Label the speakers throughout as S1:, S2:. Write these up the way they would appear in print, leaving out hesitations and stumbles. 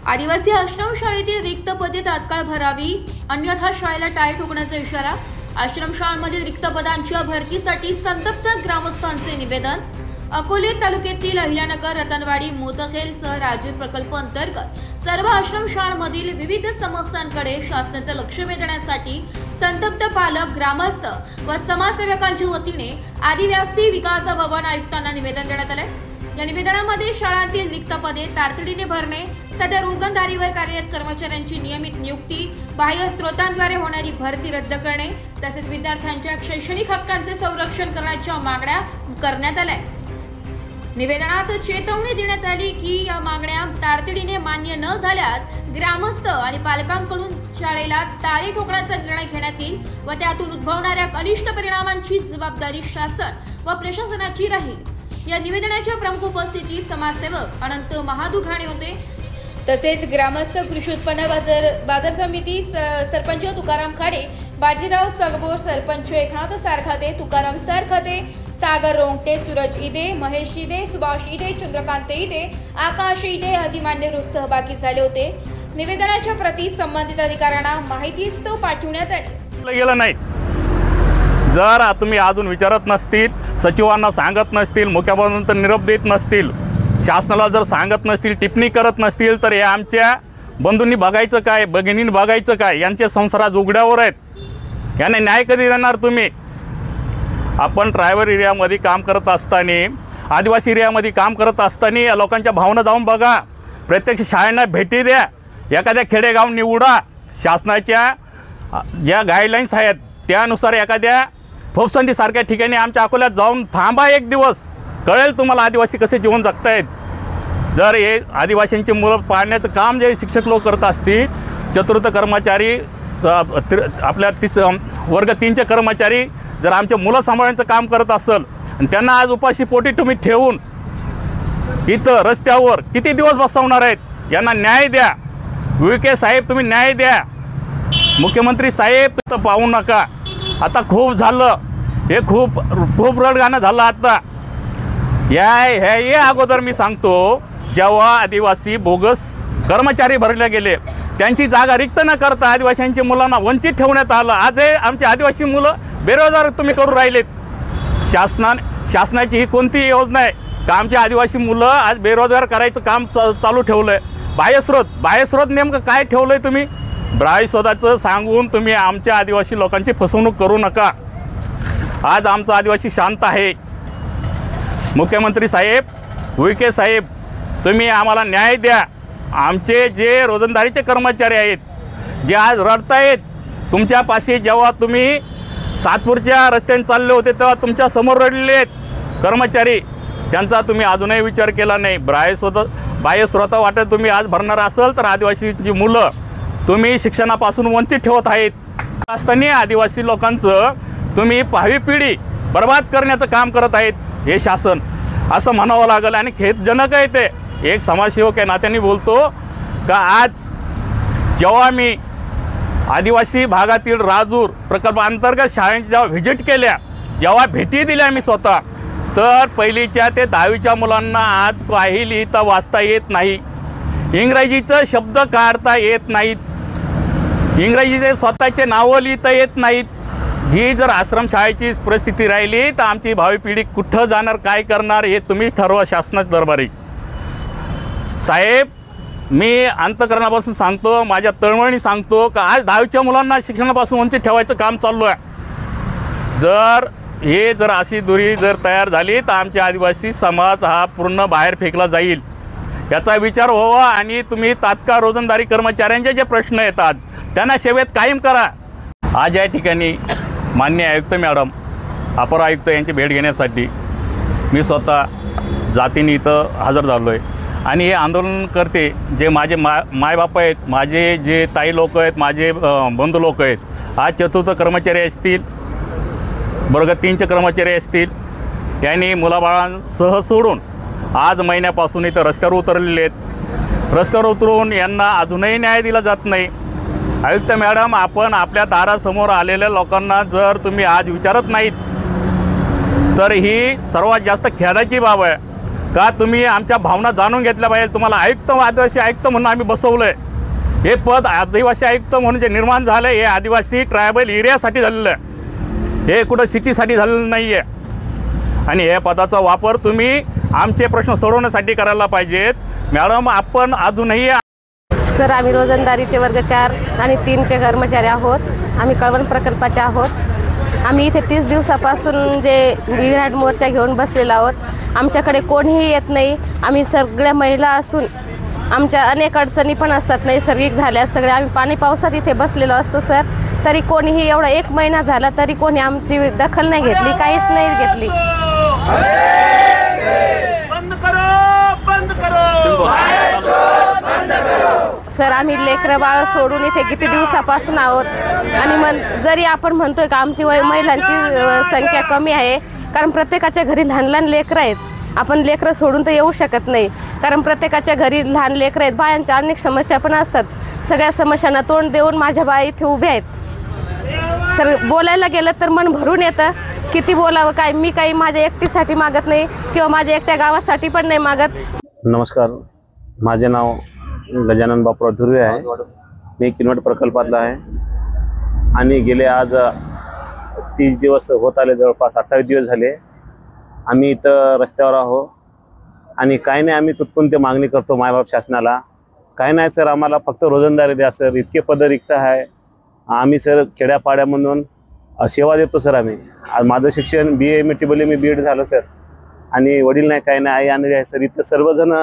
S1: आदिवासी आश्रमशाळेतील रिक्त पदे तात्काळ भरावी, अन्यथा शाळेला टाळे ठोकण्याचा इशारा। आश्रमशाळांमधील रिक्त पदांच्या भरतीसाठी संतप्त ग्रामस्थांचे निवेदन। अकोले तालुक्यातील अहिल्यानगर, रतनवाडी, मोतखेलसह राजूर प्रकल्प अंतर्गत सर्व आश्रमशाळांमधील विविध समस्यांकडे शासनाचे लक्ष वेधण्यासाठी संतप्त पालक, ग्रामस्थ व समाजसेवकांच्या वतीने आदिवासी विकास भवन आयुक्तांना निवेदन देण्यात आले। या निवेदनामध्ये शाळांतील रिक्त पदे तातडीने भरणे, सध्या रोजंदारीवर कार्यरत कर्मचाऱ्यांची नियमित नियुक्ती, बाह्य स्रोतांद्वारे होणारी भरती रद्द करणे तसेच विद्यार्थ्यांच्या शैक्षणिक हक्कांचे संरक्षण करण्याच्या मागण्या करण्यात आल्या। निवेदनात चेतावणी देण्यात आली की या मागण्या तातडीने मान्य न झाल्यास ग्रामस्थ आणि पालकांकडून शाळेला टाळे ठोकण्याचा निर्णय घेण्यात येईल व त्यातून उद्भवणाऱ्या अनिष्ट परिणामांची जबाबदारी शासन व प्रशासनाची राहील। या निवेदनाच्या प्रमुख उपस्थितीत समाजसेवक अनंत महादुखाणे होते, तसेच ग्रामस्थ, कृषी उत्पन्न बाजार समिती सरपंच तुकाराम खाडे, बाजीराव सगबोर, सरपंच एकनाथ सारखाते, तुकाराम सारखाते, सागर रोंगटे, सूरज इदे, महेश इदे, सुभाष इदे, चंद्रकांत इदे, आकाश इदे आदी मान्यवर सहभागी झाले होते। निवेदनाच्या प्रती संबंधित अधिकाऱ्यांना माहितीस्तव पाठवण्यात आली।
S2: गेलं नाही, जर तुम्ही अजून विचारत नसतील, सचिवांना सांगत नसतील, मुख्याप्रधानांतर निरोप देत नसतील, शासनाला जर सांगत नसतील, टिप्पणी करत नसतील, तर हे आमच्या बंधूंनी बघायचं काय, भगिनींनी बघायचं काय? यांचे संसार आज उघड्यावर आहेत। याने न्याय कधी देणार तुम्ही? आपण ट्रायबल एरियामध्ये काम करत असताना, आदिवासी एरियामध्ये काम करत असताना या लोकांच्या भावना जाऊन बघा, प्रत्यक्ष शाळांना भेटी द्या, एखाद्या खेडेगाव निवडा, शासनाच्या ज्या गाईडलाईन्स आहेत त्यानुसार एखाद्या फोपसंडीसारख्या ठिकाणी आमच्या अकोल्यात जाऊन थांबा, एक दिवस कळेल तुम्हाला आदिवासी कसे जीवन जगतायत। जर हे आदिवासींची मुलं पाळण्याचं काम जे शिक्षक लोक करत असतील, चतुर्थ कर्मचारी, आपल्या वर्ग 3चे कर्मचारी जर आमच्या मुलं सांभाळण्याचं काम करत असेल आणि त्यांना आज उपाशी पोटी तुम्ही ठेवून इथं रस्त्यावर किती दिवस बसवणार आहेत? यांना न्याय द्या। विखे साहेब, तुम्ही न्याय द्या। मुख्यमंत्री साहेब, तर पाहू नका, आता खूप झालं, हे खूप रडगाणं झालं। आता या अगोदर मी सांगतो, जेव्हा आदिवासी बोगस कर्मचारी भरले गेले, त्यांची जागा रिक्त न करता आदिवासींच्या मुलांना वंचित ठेवण्यात आलं। आज आमची आदिवासी मुलं बेरोजगार तुम्ही करू राहिलेत। शासनाची ही कोणती योजना आहे का आमची आदिवासी मुलं आज बेरोजगार करायचं काम चालू ठेवलं आहे? बाह्यस्रोत नेमकं काय ठेवलं आहे तुम्ही? बाह्यस्रोताचं सांगून तुम्ही आमच्या आदिवासी लोकांची फसवणूक करू नका। आज आमचा आदिवासी शांत आहे। मुख्यमंत्री साहेब, विखे साहेब, तुम्ही आम्हाला न्याय द्या। आमचे जे रोजंदारीचे कर्मचारी आहेत, जे आज रडतायत तुमच्यापाशी, जेव्हा तुम्ही सातपूरच्या रस्त्याने चालले होते तेव्हा तुमच्या समोर रडलेले आहेत कर्मचारी, त्यांचा तुम्ही अजूनही विचार केला नाही। बाह्यस्रोता वाटत तुम्ही आज भरणार असेल तर आदिवासीची मुलं तुम्ही शिक्षणापासून वंचित ठेवत आहेत। असताना आदिवासी लोकांचं तुम्ही भावी पिढी बर्बाद करण्याचं काम करत आहेत हे शासन, असं म्हणावं लागेल। आणि खेदजनक आहे ते, एक समाजसेवक या नात्याने बोलतो का आज जेव्हा मी आदिवासी भागातील राजूर प्रकल्प अंतर्गत शाळांची जेव्हा व्हिजिट केल्या, जेव्हा भेटी दिल्या मी स्वतः, तर पहिलीच्या ते 10वीच्या मुलांना आज काही लिहिता वाचता येत नाही, इंग्रजीचं शब्द काढता येत नाहीत, इंग्रजीचे स्वतःचे नावं लिहिता येत नाहीत। ही जर आश्रमशाळेची परिस्थिती राहिली तर आमची भावी पिढी कुठं जाणार, काय करणार, हे तुम्ही ठरवा शासनाच्या दरबारी। साहेब, मी अंतकरणापासून सांगतो, माझ्या तळमळीने सांगतो का आज 10वीच्या मुलांना शिक्षणापासून वंचित ठेवायचं काम चालू आहे। जर अशी दुरी जर तयार झाली तर आमचे आदिवासी समाज हा पूर्ण बाहेर फेकला जाईल, याचा विचार व्हावा। आणि तुम्ही तात्काळ रोजंदारी कर्मचाऱ्यांचे जे प्रश्न आहेत आज त्यांना सेवेत कायम करा। आज या ठिकाणी माननीय आयुक्त मॅडम, अपर आयुक्त यांची भेट घेण्यासाठी मी स्वतः जातीने इथं हजर झालो आहे। आणि हे आंदोलनकर्ते जे माझे मायबाप आहेत, माझे जे ताई लोक आहेत, माझे बंधू लोक आहेत, आज चतुर्थ कर्मचारी असतील, वर्ग 3चे कर्मचारी असतील, यांनी मुलाबाळांसह सोडून आज महिन्यापासून इथं रस्त्यावर उतरलेले आहेत। रस्त्यावर उतरून यांना अजूनही न्याय दिला जात नाही। आयुक्त मॅडम, आपण आपल्या दारासमोर आलेल्या लोकांना जर तुम्ही आज विचारत नाहीत तर ही सर्वात जास्त खेदाची बाब आहे। का तुम्ही आमच्या भावना जाणून घेतल्या पाहिजे. तुम्हाला आयुक्त आदिवासी आयुक्त म्हणून आम्ही बसवलंय. हे पद आदिवासी आयुक्त म्हणून जे निर्माण झालं हे आदिवासी ट्रायबल एरियासाठी झालेलं आहे, हे कुठं सिटीसाठी झालेलं नाही आहे. आणि या पदाचा वापर तुम्ही आमचे प्रश्न सोडवण्यासाठी करायला पाहिजेत. मॅडम आपण अजूनही
S3: सर आम्ही रोजंदारीचे वर्ग 4 आणि 3चे कर्मचारी आहोत. आम्ही कळवण प्रकल्पाचे आहोत. आम्ही इथे 30 दिवसापासून जे विराट मोर्चा घेऊन बसलेलो आहोत. आमच्याकडे कोणीही येत नाही. आम्ही सगळ्या महिला असून आमच्या अनेक अडचणी पण असतात नैसर्गिक झाल्या सगळ्या. आम्ही पाणी पावसात इथे बसलेलो असतो सर, तरी कोणीही एवढा 1 महिना झाला तरी कोणी आमची दखल नाही घेतली, काहीच नाही घेतली. सर आम्ही लेकरं बाळ सोडून इथे किती दिवसापासून आहोत. आणि मग जरी आपण म्हणतोय का आमची महिलांची संख्या कमी आहे, कारण प्रत्येकाच्या घरी लहान लहान लेकरं आहेत. आपण लेकरं सोडून तर येऊ शकत नाही, कारण प्रत्येकाच्या घरी लहान लेकरं आहेत. बायांच्या अनेक समस्या पण असतात. सगळ्या समस्यांना तोंड देऊन माझ्या बाई इथे उभ्या आहेत. सर बोलायला गेलं तर मन भरून येतं. किती बोलावं काय. मी काही माझ्या एकटीसाठी मागत नाही किंवा माझ्या एकट्या गावासाठी पण नाही मागत.
S4: नमस्कार, माझे नाव गजानन बापूराव धुर्वे आहे. मी किनवट प्रकल्पातला आहे आणि गेले आज 30 दिवस होत आले, जवळपास 28 दिवस झाले आम्ही इथं रस्त्यावर आहोत. आणि काही नाही, आम्ही तुत्पुरती मागणी करतो मायबाप शासनाला. काही नाही सर, आम्हाला फक्त रोजंदारी द्या सर. इतके पद रिक्त आहे. आम्ही सर खेड्यापाड्यामधून सेवा देतो सर. आम्ही माझं शिक्षण BA METBL मी B.Ed झालं सर. आणि वडील नाही, काही नाही, आई आणली आहे सर. इथं सर्वजण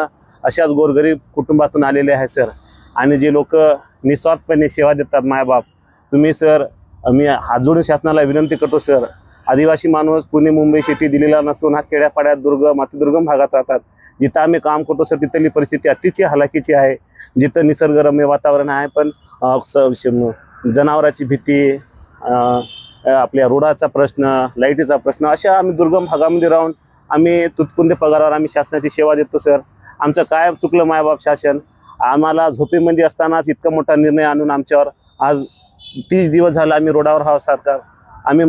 S4: अशाच गोरगरीब कुटुंबातून आलेले आहे सर. आणि जे लोक निस्वार्थपणे सेवा देतात मायबाप, तुम्ही सर, मी हात जोडून शासनाला विनंती करतो सर. आदिवासी माणूस पुणे मुंबई सिटी दिलेला नसून हा खेड्यापाड्यात दुर्गम अतिदुर्गम भागात राहतात. जिथं आम्ही काम करतो सर तिथली परिस्थिती अतिशय हलाखीची आहे. जिथं निसर्गरम्य वातावरण आहे पण जनावराची भीती, आपल्या रोडाचा प्रश्न, लाईटीचा प्रश्न, अशा आम्ही दुर्गम भागामध्ये राहून आम्ही तुत्पुंजे पगारावर आम्ही शासनाची सेवा देतो सर. आमचं काय चुकलं मायबाप शासन. आम्हाला झोपेमध्ये असतानाच इतका मोठा निर्णय आणून आमच्यावर आज 30 दिवस झाला आम्ही रोडावर आहोत सरकार. आम्ही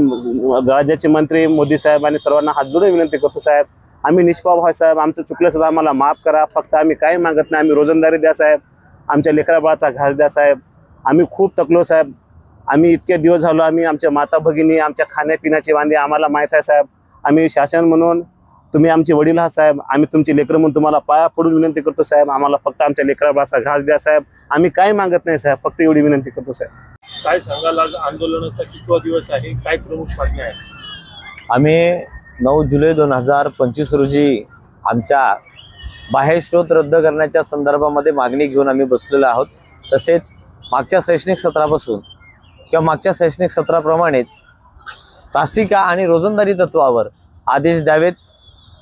S4: राज्याचे मंत्री मोदी साहेब आणि सर्वांना हात जोडून विनंती करतो साहेब, आम्ही निष्पाप आहे साहेब. आमचं चुकलं सुद्धा आम्हाला माफ करा. फक्त आम्ही काही मागत नाही. आम्ही रोजंदारी द्या साहेब. आमच्या लेकराबाळाचा घास द्या साहेब. आम्ही खूप थकलो साहेब. आम्ही इतके दिवस झालो, आम्ही आमच्या माता भगिनी, आमच्या खाण्यापिण्याचे वांदे आम्हाला माहीत आहे साहेब. आम्ही शासन म्हणून, तुम्ही आमचे वडील आहात साहेब. आम्ही तुमचे लेकरं म्हणून तुम्हाला पाया पडून विनंती करतो साहेब. आम्हाला फक्त आमच्या लेकराबाळाचा घास द्या साहेब. आम्ही काही मागत नाही साहेब, फक्त एवढी विनंती करतो साहेब.
S5: काय सांगाल, आज आंदोलनाचा कितवा दिवस आहे, काय प्रमुख मागण्या आहे?
S6: आम्ही 9 जुलै 2025 रोजी आमच्या बाह्य स्रोत रद्द करण्याच्या संदर्भामध्ये मागणी घेऊन आम्ही बसलेलो आहोत. तसेच मागच्या शैक्षणिक सत्रापासून किंवा मागच्या शैक्षणिक सत्राप्रमाणेच तासिका आणि रोजंदारी तत्वावर आदेश द्यावेत.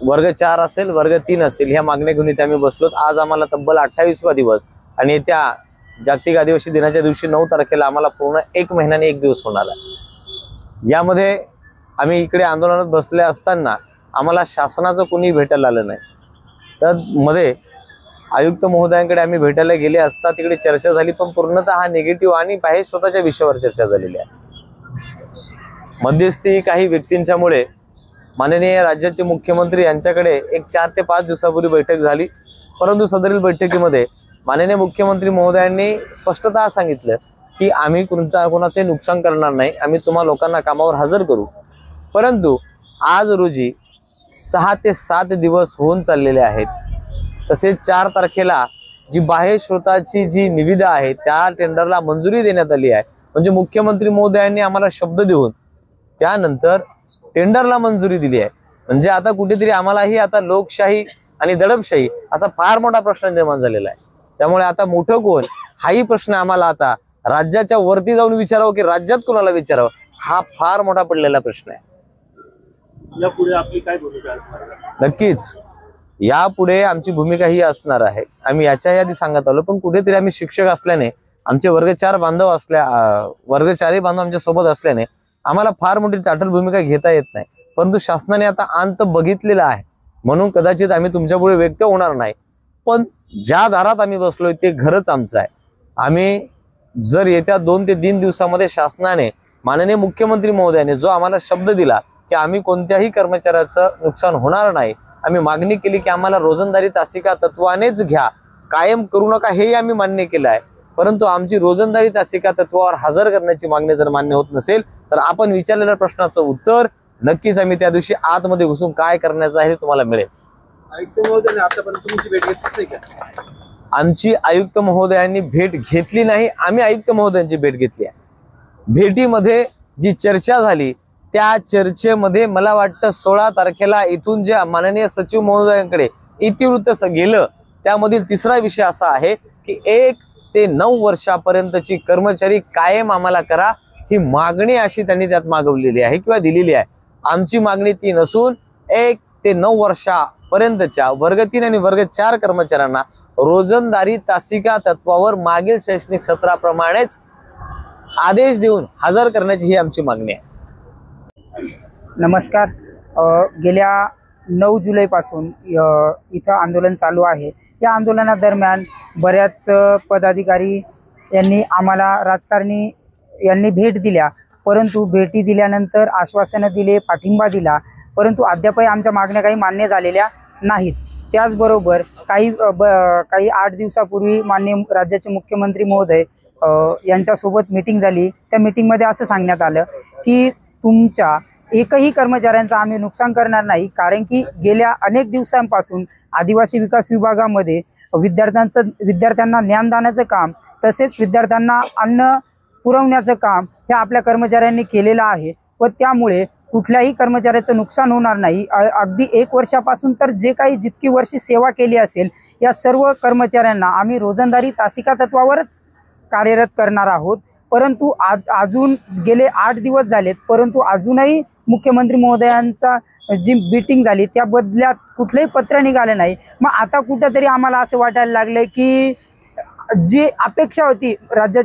S6: वर्ग 4 असेल, वर्ग 3 असेल, ह्या मागण्या घेऊन इथे आम्ही बसलोत. आज आम्हाला तब्बल 28वा दिवस आणि येत्या जागतिक आदिवासी दिनाच्या दिवशी 9 तारखेला आम्हाला पूर्ण 1 महिन्याने 1 दिवस होणार आहे. यामध्ये आम्ही इकडे आंदोलनात बसले असताना आम्हाला शासनाचं कोणी भेटायला आलं नाही. तर मध्ये आयुक्त महोदयांकडे आम्ही भेटायला गेले असता तिकडे चर्चा झाली, पण पूर्णतः हा निगेटिव्ह आणि बाह्य स्वतःच्या विषयावर चर्चा झालेली आहे. मध्यस्थी काही व्यक्तींच्यामुळे माननीय राज्याचे मुख्यमंत्री यांच्याकडे एक 4 ते 5 दिवसापूर्वी बैठक झाली. परंतु सदरील बैठकीमध्ये माननीय मुख्यमंत्री महोदयांनी स्पष्टतः सांगितलं की आम्ही कोणाचे नुकसान करणार नाही, आम्ही तुम्हा लोकांना कामावर हजर करू. परंतु आज रोजी 6 ते 7 दिवस होऊन चाललेले आहेत. तसेच 4 तारखेला जी बाह्य स्रोताची जी निविदा आहे त्या टेंडरला मंजुरी देण्यात आली आहे. म्हणजे मुख्यमंत्री महोदयांनी आम्हाला शब्द देऊन त्यानंतर टेंडरला मंजुरी दिली आहे. म्हणजे आता कुठेतरी आम्हालाही आता लोकशाही आणि दडपशाही असा फार मोठा प्रश्न निर्माण झालेला आहे. त्यामुळे आता मोठं कोण हाही प्रश्न आम्हाला आता राज्याच्या वरती जाऊन विचारावं की राज्यात कोणाला विचारावं, हा फार मोठा पडलेला प्रश्न आहे.
S5: यापुढे आपली काय भूमिका असणार?
S6: नक्कीच यापुढे आमची भूमिका ही असणार आहे. आम्ही याच्याही आधी सांगत आलो, पण कुठेतरी आम्ही शिक्षक असल्याने, आमचे वर्ग 4 बांधव वर्ग 4 बांधव आमच्या सोबत असल्याने आम्हाला फार मोठी ताठर भूमिका घेता येत नाही. परंतु शासनाने आता अंत बघितलेला आहे म्हणून कदाचित आम्ही तुमच्यापुढे व्यक्त होणार नाही. पण ज्या दारात आम्ही बसलोय ते घरच आमचं आहे. आम्ही जर येत्या 2 ते 3 दिवसामध्ये शासनाने, माननीय मुख्यमंत्री महोदयाने जो आम्हाला शब्द दिला की आम्ही कोणत्याही कर्मचाऱ्याचं नुकसान होणार नाही, आम्ही मागणी केली की आम्हाला रोजंदारी तासिका तत्वानेच घ्या, कायम करू नका, हेही आम्ही मान्य केलं आहे. परंतु आमची रोजंदारी तासिका तत्वावर हजर करण्याची मागणी जर मान्य होत नसेल तर आपण विचारलेल्या प्रश्नाचं उत्तर नक्कीच आम्ही त्या दिवशी आतमध्ये घुसून काय करण्याचं आहे ते तुम्हाला मिळेल.
S5: आयुक्त महोदयाने आतापर्यंत तुमची भेट घेतली नाही का?
S6: आमची आयुक्त महोदयांनी भेट घेतली नाही, आम्ही आयुक्त महोदयांची भेट घेतली आहे. भेटीमध्ये जी चर्चा झाली त्या चर्चेमध्ये मला वाटतं 16 तारखेला इथून जे माननीय सचिव महोदयांकडे इतिवृत्त गेलं त्यामधील तिसरा विषय असा आहे की 1 ते 9 वर्षापर्यंतची कर्मचारी कायम आम्हाला करा, ही मागणी अशी त्यांनी त्यात मागवलेली आहे किंवा दिलेली आहे. आमची मागणी ती नसून 1 ते 9 वर्षापर्यंतच्या वर्ग 3 आणि वर्ग 4 कर्मचाऱ्यांना रोजंदारी तासिका तत्वावर मागील शैक्षणिक सत्राप्रमाणेच आदेश देऊन हजर करण्याची ही आमची मागणी आहे.
S7: नमस्कार. गेल्या 9 जुलैपासून इथं आंदोलन चालू आहे. या आंदोलनादरम्यान बऱ्याच पदाधिकारी यांनी आम्हाला राजकारणी यांनी भेट दिल्या, परंतु भेटी दिल्यानंतर आश्वासनं दिले, पाठिंबा दिला, परंतु अद्यापही आमच्या मागण्या काही मान्य झालेल्या नाहीत. त्याचबरोबर काही 8 दिवसापूर्वी माननीय राज्याचे मुख्यमंत्री महोदय यांच्यासोबत मीटिंग झाली. त्या मीटिंगमध्ये असं सांगण्यात आलं की तुमच्या एकही कर्मचाऱ्यांचं आम्ही नुकसान करणार नाही, कारण की गेल्या अनेक दिवसांपासून आदिवासी विकास विभागामध्ये विद्यार्थ्यांना ज्ञानदानाचं काम तसेच विद्यार्थ्यांना अन्न पुरवण्याचं काम हे आपल्या कर्मचाऱ्यांनी केलेलं आहे व त्यामुळे कुठल्याही कर्मचाऱ्याचं नुकसान होणार नाही. अगदी 1 वर्षापासून तर जे काही जितकी वर्षी सेवा केली असेल या सर्व कर्मचाऱ्यांना आम्ही रोजंदारी तासिका तत्वावरच कार्यरत करणार आहोत. परंतु अजून गेले 8 दिवस झालेत, परंतु अजूनही मुख्यमंत्री महोदयांचा जी मीटिंग झाली त्या बदल्यात कुठलंही पत्र निघालं नाही. मग आता कुठंतरी आम्हाला असं वाटायला लागलं की जी अपेक्षा होती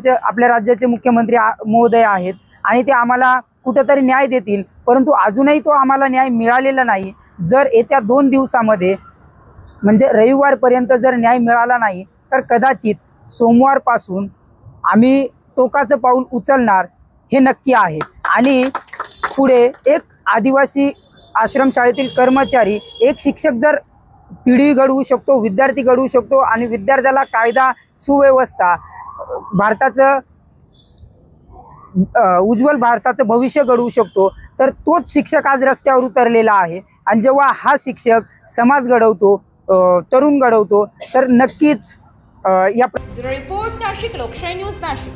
S7: आपल्या राज्याचे मुख्यमंत्री महोदय आहेत आणि ते आम्हाला कुठंतरी न्याय देतील, परंतु अजूनही तो आम्हाला न्याय मिळालेला नाही. जर येत्या 2 दिवसामध्ये म्हणजे रविवारपर्यंत जर न्याय मिळाला नाही तर कदाचित सोमवारपासून आम्ही टोकाचं पाऊल उचलणार हे नक्की आहे. आणि पुढे एक आदिवासी आश्रमशाळेतील कर्मचारी, एक शिक्षक जर पिढी घडवू शकतो, विद्यार्थी घडवू शकतो आणि विद्यार्थ्याला कायदा सुव्यवस्था भारताचं उज्ज्वल भारताचं भविष्य घडवू शकतो, तर तोच शिक्षक आज रस्त्यावर उतरलेला आहे. आणि जेव्हा हा शिक्षक समाज घडवतो, तरुण घडवतो, तर नक्कीच या
S1: रिपोर्ट नाशिक लोकशाही न्यूज नाशिक.